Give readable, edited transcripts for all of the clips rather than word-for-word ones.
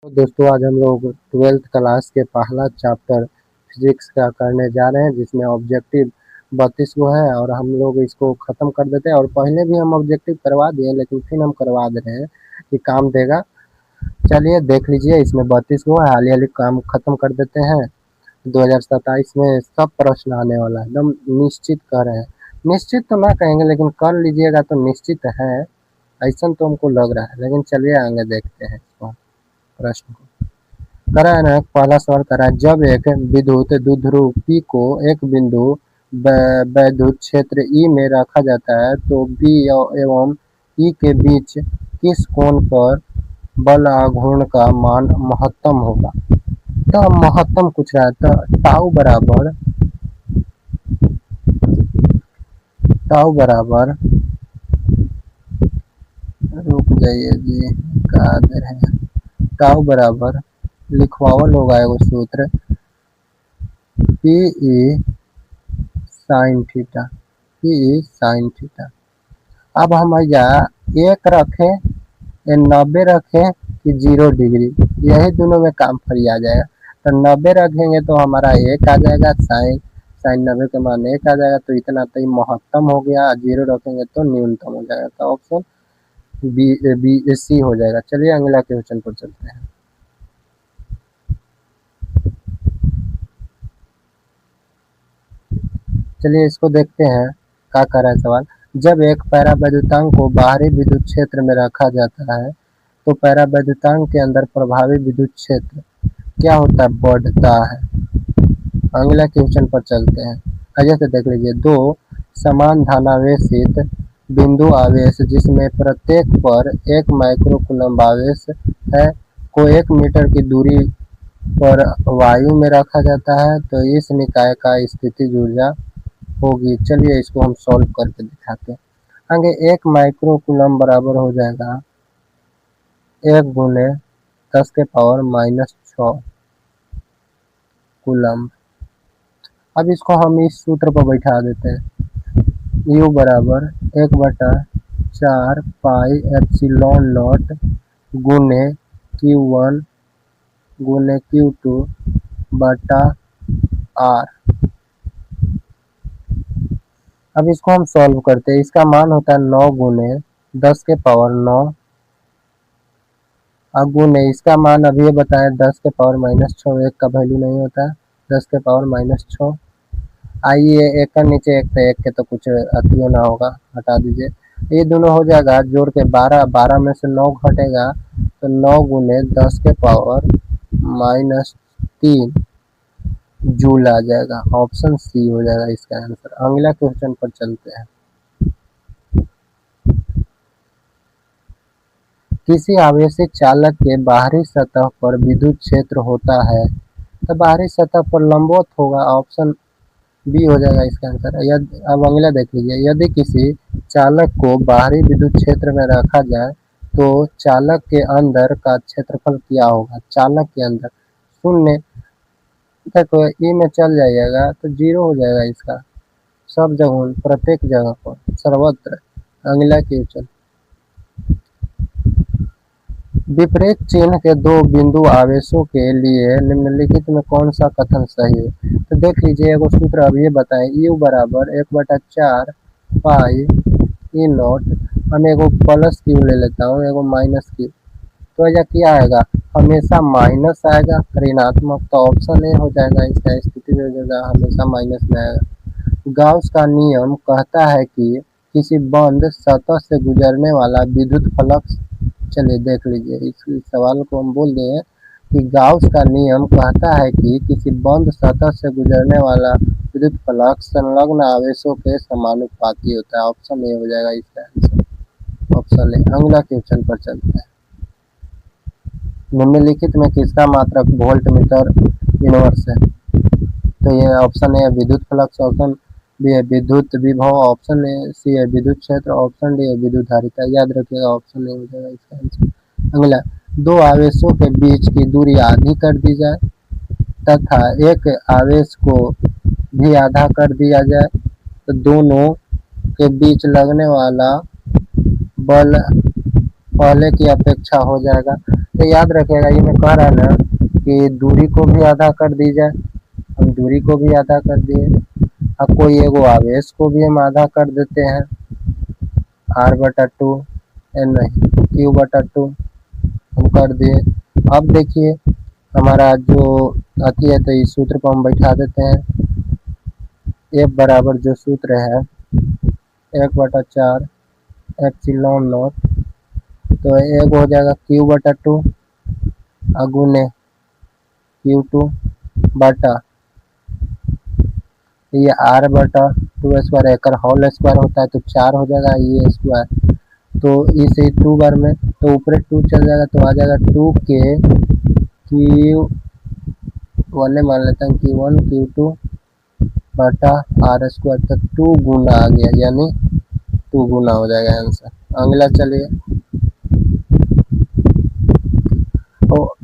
तो दोस्तों आज हम लोग 12th क्लास के पहला चैप्टर फिजिक्स का करने जा रहे हैं जिसमें ऑब्जेक्टिव 32 गो है और हम लोग इसको ख़त्म कर देते हैं। और पहले भी हम ऑब्जेक्टिव करवा दिए लेकिन फिर हम करवा दे रहे हैं कि काम देगा। चलिए देख लीजिए, इसमें 32 गो है, हाली हाली काम ख़त्म कर देते हैं। 2027 में सब प्रश्न आने वाला है, एकदम निश्चित कर रहे हैं। निश्चित तो ना कहेंगे लेकिन कर लीजिएगा तो निश्चित है, ऐसा तो हमको लग रहा है। लेकिन चलिए आगे देखते हैं इसको, प्रश्न को। करा है ना, पहला सवाल करा है, जब एक विद्युत द्विध्रुव P को एक बिंदु वैद्युत क्षेत्र E में रखा जाता है तो B एवं E के बीच किस कोण पर बल आघूर्ण का मान महत्तम होगा। तो महत्तम पूछ रहा है, तो टाउ बराबर रुक जाइए जी, कहा दे रहे हैं, टाउ बराबर लिखवावल होगा एगो सूत्र P E sine theta, P E sine theta. अब हम या एक रखें या 90 रखें कि 0 डिग्री, यही दोनों में काम फरिया जाएगा। तो 90 रखेंगे तो हमारा एक आ जाएगा, साइन 90 के मान एक आ जाएगा, तो इतना तो महत्तम हो गया। 0 रखेंगे तो न्यूनतम हो जाएगा, तो ऑप्शन बी सी हो जाएगा। चलिए अगला क्वेश्चन पर चलते हैं। चलिए इसको देखते हैं, क्या कर रहा है सवाल। जब एक परावैद्युतांक को बाहरी विद्युत क्षेत्र में रखा जाता है तो परावैद्युतांक के अंदर प्रभावी विद्युत क्षेत्र क्या होता है, बढ़ता है। अगला क्वेश्चन पर चलते हैं। जैसे देख लीजिए, दो समान धनावेशित बिंदु आवेश जिसमें प्रत्येक पर 1 माइक्रोकूलम्ब आवेश है को 1 मीटर की दूरी पर वायु में रखा जाता है तो इस निकाय का स्थितिज ऊर्जा होगी। चलिए इसको हम सॉल्व करके दिखाते हैं। आगे 1 माइक्रोकूलम्ब बराबर हो जाएगा 1 गुने 10 के पावर -6 कूलम्ब। अब इसको हम इस सूत्र पर बैठा देते हैं, U बराबर 1/4 पाई एप्सिलॉन नॉट गुने Q1 गुने Q2 बटा R। अब इसको हम सॉल्व करते हैं। इसका मान होता है 9 गुने 10 के पावर 9 अब गुने इसका मान अभी ये बताया 10 के पावर -6, एक का वैल्यू नहीं होता है, 10 के पावर -6। आइए एक का नीचे एक, तो एक के तो कुछ अतियो ना होगा, हटा दीजिए। ये दोनों हो जाएगा जोड़ के 12, 12 में से 9 घटेगा तो 9 गुने 10 के पावर -3 जूल आ जाएगा। ऑप्शन सी हो जाएगा इसका आंसर। अगला क्वेश्चन पर चलते हैं। किसी आवेशित चालक के बाहरी सतह पर विद्युत क्षेत्र होता है तो बाहरी सतह पर लंबवत होगा। ऑप्शन बी हो जाएगा इसका आंसर। अब अगला देख लीजिए, यदि किसी चालक को बाहरी विद्युत क्षेत्र में रखा जाए तो चालक के अंदर का क्षेत्रफल क्या होगा। चालक के अंदर शून्य तक ई में चल जाइएगा तो 0 हो जाएगा इसका, सब जगह प्रत्येक जगह पर सर्वत्र। अगला क्वेश्चन, विपरीत चिन्ह के दो बिंदु आवेशों के लिए निम्नलिखित में कौन सा कथन सही है। तो देख लीजिए, एगो सूत्र अब ये बताएं, U बराबर 1/4 पाई ई नॉट, हम एगो प्लस क्यू ले लेता हूँ, एगो माइनस क्यू, तो यह क्या आएगा, हमेशा माइनस आएगा, ऋणात्मक। तो ऑप्शन ए हो जाएगा इसका, स्थिति हो जाएगा हमेशा माइनस में आएगा। गाउस का नियम कहता है कि किसी बंद सतह से गुजरने वाला विद्युत फ्लक्स, चलिए देख लीजिए इस सवाल को हम बोल दिए कि गाउस का नियम कहता है कि किसी बंद सतह से गुजरने वाला विद्युत फ्लक्स संलग्न आवेशों के समानुपाती होता है। ऑप्शन ए हो जाएगा इसका आंसर, ऑप्शन ए। अगला क्वेश्चन पर चलते हैं। निम्नलिखित में किसका मात्रक वोल्ट मीटर इनवर्स है। तो ये ऑप्शन ए विद्युत फ्लक्स, ऑप्शन बी है विद्युत विभव, ऑप्शन ए सी है विद्युत क्षेत्र, ऑप्शन डी है विद्युत धारिता। याद रखिएगा ऑप्शन ए हो जाएगा इसका आंसर। अगला, दो आवेशों के बीच की दूरी आधी कर दी जाए तथा एक आवेश को भी आधा कर दिया जाए तो दोनों के बीच लगने वाला बल पहले की अपेक्षा हो जाएगा। तो याद रखिएगा, ये मैं कह रहा है ना कि दूरी को भी आधा कर दी जाए, हम दूरी को भी आधा कर दिए। अब कोई एगो आवेश को भी हम आधा कर देते हैं, r/2 नहीं q/2 हम कर दिए। अब देखिए हमारा जो अति है, तो इस सूत्र को हम बैठा देते हैं। F बराबर जो सूत्र है 1/4 एप्सिलॉन नॉट, तो एक हो जाएगा q/2 अगुने q2 बटा ये r/2 स्क्वायर, एक होल स्क्वायर होता है तो 4 हो जाएगा ये स्क्वायर, तो इसे 2 बार में तो ऊपर 2 चल जाएगा, तो आ जाएगा 2 के q1 मान लेते हैं q1 q2 बटा r², तो 2 गुना आ गया, यानी 2 गुना हो जाएगा आंसर। अगला चलिए, तो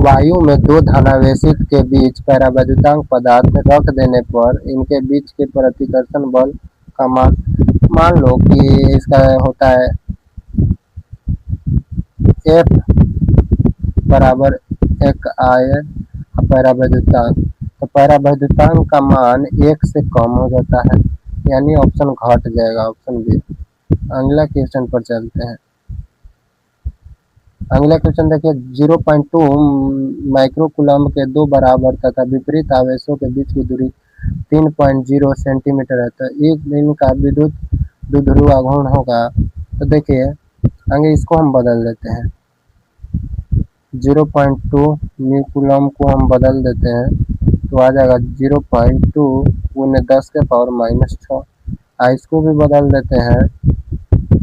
वायु में दो धनावेशित के बीच परावैद्युतांक पदार्थ रख देने पर इनके बीच के प्रतिकर्षण बल का मान लो कि इसका होता है F बराबर एक आयन परावैद्युतांक, तो परावैद्युतांक का मान 1 से कम हो जाता है, यानी ऑप्शन घट जाएगा, ऑप्शन बी। अगला क्वेश्चन पर चलते हैं। अगला क्वेश्चन देखिए, 0.2 माइक्रोकूलम्ब के दो बराबर तथा विपरीत आवेशों के बीच की दूरी 3.0 सेंटीमीटर है, तो एक दिन का विद्युत द्विध्रुव आघूर्ण होगा। तो देखिए आगे इसको हम बदल देते हैं, 0.2 कूलम्ब को हम बदल देते हैं, तो आ जाएगा 0.2 × 10⁻⁻6। इसको भी बदल देते हैं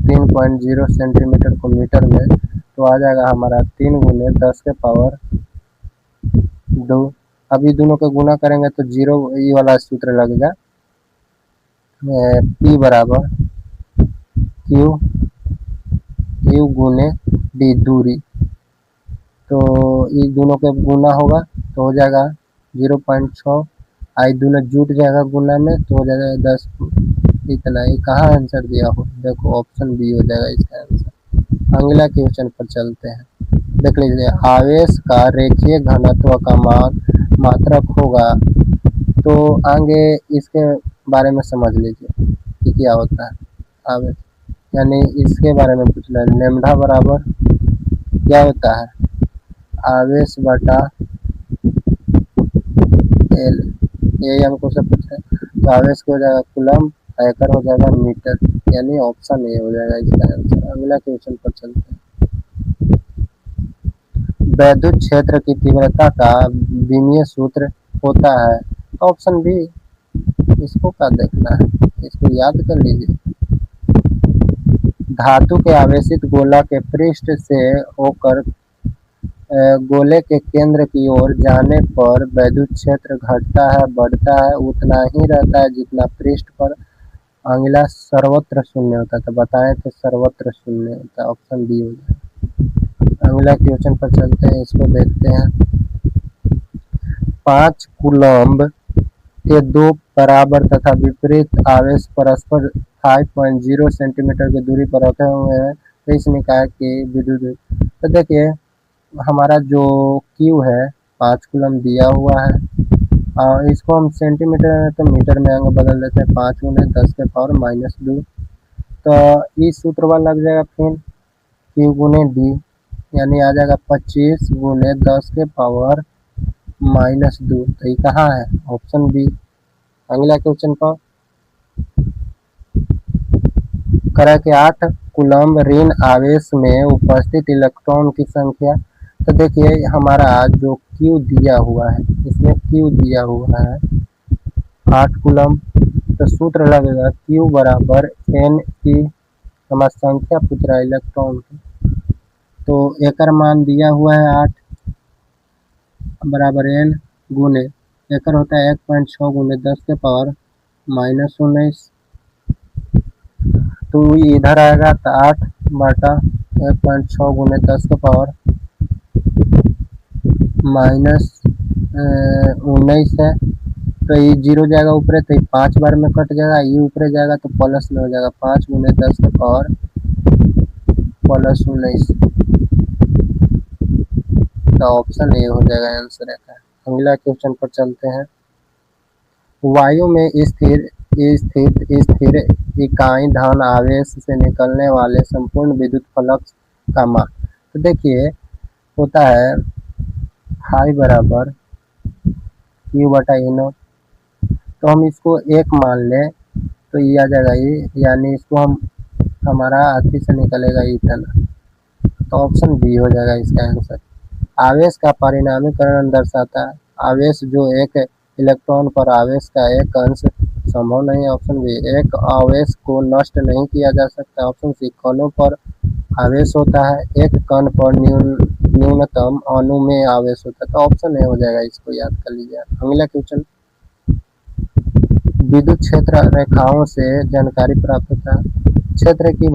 3.0 सेंटीमीटर को मीटर में, तो आ जाएगा हमारा 3 × 10⁻²। अभी दोनों को गुना करेंगे तो 0 ये वाला सूत्र लगेगा, P बराबर Q गुने D दूरी, तो ये दोनों के गुना होगा तो हो जाएगा 0.6, आई दोनों जुट जाएगा गुना में तो हो जाएगा 10। इतना ही कहाँ आंसर दिया हो, देखो ऑप्शन बी हो जाएगा इसका आंसर। अगला क्वेश्चन पर चलते हैं, देख लीजिए, आवेश का रेखीय घनत्व का मान मात्रक होगा, तो आगे इसके बारे में समझ लीजिए कि क्या होता है आवेश, यानी इसके बारे में पूछ रहे हैं। लैम्ब्डा बराबर क्या होता है, आवेश बटा एल, यही हमको सब पूछ रहे हैं, तो आवेश को हो जाएगा कूलम्ब, एकड़ हो जाएगा मीटर, यानी ऑप्शन ए हो जाएगा इसका आंसर। अगला क्वेश्चन पर चलते हैं, वैद्युत क्षेत्र की तीव्रता का विमीय सूत्र होता है, ऑप्शन बी। इसको क्या देखना है, इसको याद कर लीजिए। धातु के आवेशित गोला के पृष्ठ से होकर गोले के केंद्र की ओर जाने पर वैद्युत क्षेत्र घटता है बढ़ता है उतना ही रहता है जितना पृष्ठ पर अगला सर्वत्र शून्य होता है, तो बताएं तो सर्वत्र शून्य होता है, ऑप्शन बी हो जाए। अगला क्वेश्चन पर चलते हैं, इसको देखते हैं। 5 कूलम्ब के दो बराबर तथा विपरीत आवेश परस्पर 5.0 सेंटीमीटर की दूरी पर रखे हुए हैं, तो इस निकाय के विद्युत, तो देखिए हमारा जो Q है 5 कूलम्ब दिया हुआ है, और इसको हम सेंटीमीटर तो मीटर में आगे बदल देते हैं, 5 × 10⁻², तो इस सूत्र वाला लग जाएगा फिर Q गुने D, यानी आ जाएगा 25 × 10⁻², तो ये कहाँ है, ऑप्शन बी। अगला क्वेश्चन पर करा के 8 कूलम्ब ऋण आवेश में उपस्थित इलेक्ट्रॉन की संख्या, तो देखिए हमारा जो Q दिया हुआ है, इसमें Q दिया हुआ है 8 कूलम्ब, तो सूत्र लगेगा Q बराबर N की, हमारा संख्या पूछ रहा है इलेक्ट्रॉन की, तो एकड़ मान दिया हुआ है 8 बराबर N गुने, एकड़ होता है 1.6 × 10⁻⁻19, तो इधर आएगा तो 8 बटा 1.6 × 10⁻⁻19 है, तो ये 0 जाएगा ऊपर, तो ये 5 बार में कट जाएगा, ये ऊपर जाएगा तो प्लस में हो जाएगा 5 × प्लस 19, तो ऑप्शन ए हो जाएगा आंसर का। अगला क्वेश्चन पर चलते हैं। वायु में स्थिर इकाई धन आवेश से निकलने वाले संपूर्ण विद्युत फ्लक्स का मान। तो देखिए होता है फाई बराबर क्यू बटा ई नॉट। तो हम इसको एक मान लें तो ये आ जाएगा ये, यानी इसको हम हमारा हाथी से निकलेगा इतना, तो ऑप्शन बी हो जाएगा इसका आंसर। आवेश का परिणामीकरण दर्शाता है। आवेश जो एक इलेक्ट्रॉन पर आवेश का एक अंश संभव नहीं है, ऑप्शन बी। एक आवेश को नष्ट नहीं किया जा सकता, ऑप्शन सी। कणों पर आवेश होता है, एक कण पर न्यूनतम अणु में आवेश होता है, तो ऑप्शन ए हो जाएगा, इसको याद कर लीजिए। अगला क्वेश्चन, विद्युत क्षेत्र रेखाओं से जानकारी प्राप्त होता है। क्षेत्र की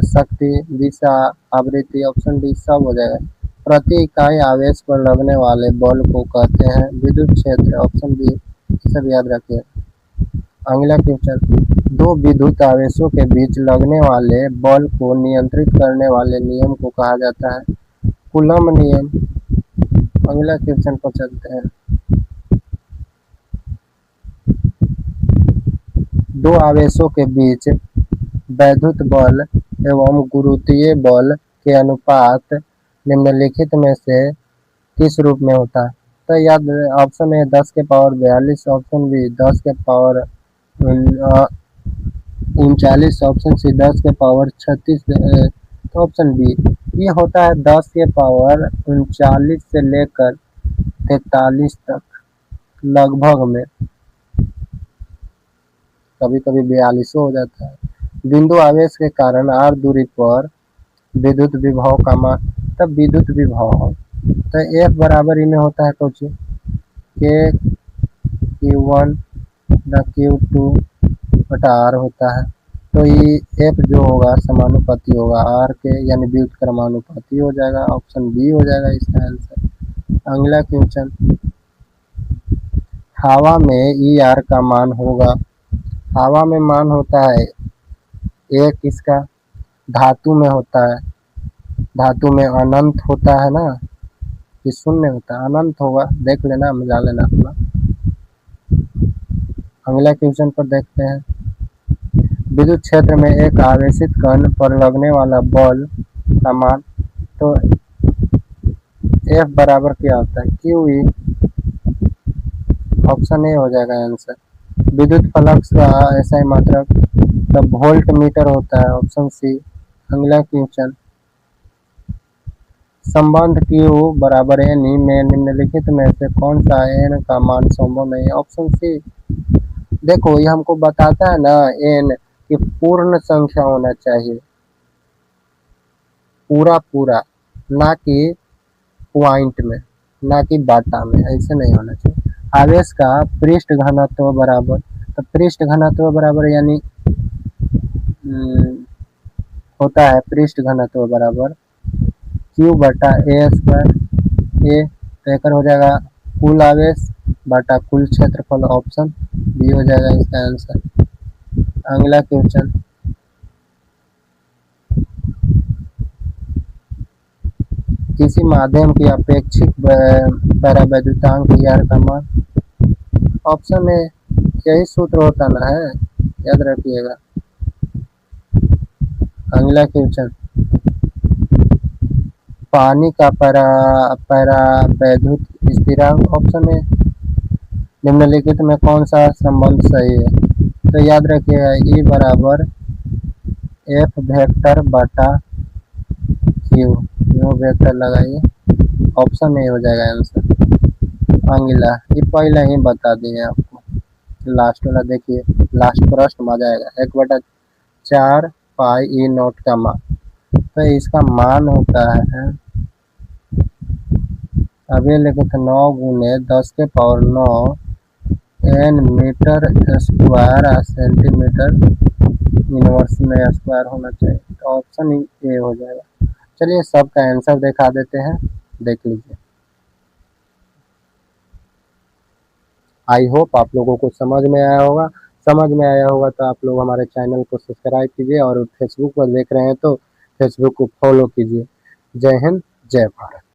शक्ति, दिशा, आवृत्ति, ऑप्शन डी सब हो जाएगा। प्रति इकाई आवेश पर लगने वाले बल को कहते हैं विद्युत क्षेत्र, ऑप्शन बी। सब याद रखिए। अगला क्वेश्चन, दो विद्युत आवेशों के बीच लगने वाले बल को नियंत्रित करने वाले नियम को कहा जाता है कूलम्ब नियम। अगला क्वेश्चन पर चलते हैं। दो आवेशों के बीच वैद्युत बल एवं गुरुत्वीय बल के अनुपात निम्नलिखित में से किस रूप में होता है? तो याद, ऑप्शन ए 10 के पावर 42, ऑप्शन बी 10 के पावर 39, ऑप्शन सी 10 के पावर 36, तो ऑप्शन बी ये होता है 10 के पावर 39 से लेकर 43 तक लगभग में, कभी कभी 42 हो जाता है। बिंदु आवेश के कारण r दूरी पर विद्युत विभव का मान, तब विद्युत विभव तो F बराबर इनमें होता है कुछ के Q1 न Q2 बटा R होता है, तो ये F जो होगा समानुपाती होगा R के, यानी व्युत्क्रमानुपाती हो जाएगा, ऑप्शन बी हो जाएगा इसका आंसर। अगला क्वेश्चन, हवा में ER का मान होगा। हवा में मान होता है एक, इसका धातु में होता है, धातु में अनंत होता है ना, कि शून्य होता है, अनंत होगा, देख लेना, मिला लेना अपना। अगला क्वेश्चन पर देखते हैं। विद्युत क्षेत्र में एक आवेशित कण पर लगने वाला बल का मान, तो F बराबर क्या होता है QE, ऑप्शन ए हो जाएगा आंसर। विद्युत फ्लक्स का SI मात्रक तो वोल्ट मीटर होता है, ऑप्शन सी। अगला क्वेश्चन, संबंध Q बराबर N में निम्नलिखित में से कौन सा N का मान संभव नहीं है, ऑप्शन सी। देखो ये हमको बताता है ना N कि पूर्ण संख्या होना चाहिए, पूरा पूरा, ना कि पॉइंट में, ना कि बाटा में, ऐसे नहीं होना चाहिए। आवेश का पृष्ठ घनत्व बराबर, तो पृष्ठ घनत्व बराबर यानी होता है पृष्ठ घनत्व बराबर Q बटा A स्क्वायर, ए तो एक हो जाएगा कुल आवेश बटा कुल क्षेत्रफल, ऑप्शन बी हो जाएगा इसका आंसर। अगला क्वेश्चन, किसी माध्यम की अपेक्षित परावैद्युतांक ER का मान, ऑप्शन ए, यही सूत्र होता ना है, याद रखिएगा। अगला क्वेश्चन, पानी का परावैद्युत स्थिरांक, ऑप्शन ए। निम्नलिखित में कौन सा संबंध सही है? तो याद रखिएगा E बराबर F वेक्टर बटा Q, न्यू वेक्टर लगाइए, ऑप्शन ए हो जाएगा आंसर। अगला, ये पहले ही बता दिए आपको, लास्ट वाला देखिए, लास्ट प्रश्न मजा आएगा। 1/4 पाई E नॉट का मान, तो इसका मान होता है, अभी लिखे थे 9 गुने 10 के power 9 N metre square centimetre inverse में स्क्वायर होना चाहिए, तो ऑप्शन ए हो जाएगा। चलिए सबका आंसर दिखा देते हैं, देख लीजिए। आई होप आप लोगों को समझ में आया होगा। समझ में आया होगा तो आप लोग हमारे चैनल को सब्सक्राइब कीजिए, और फेसबुक पर देख रहे हैं तो फेसबुक को फॉलो कीजिए। जय हिंद, जय भारत।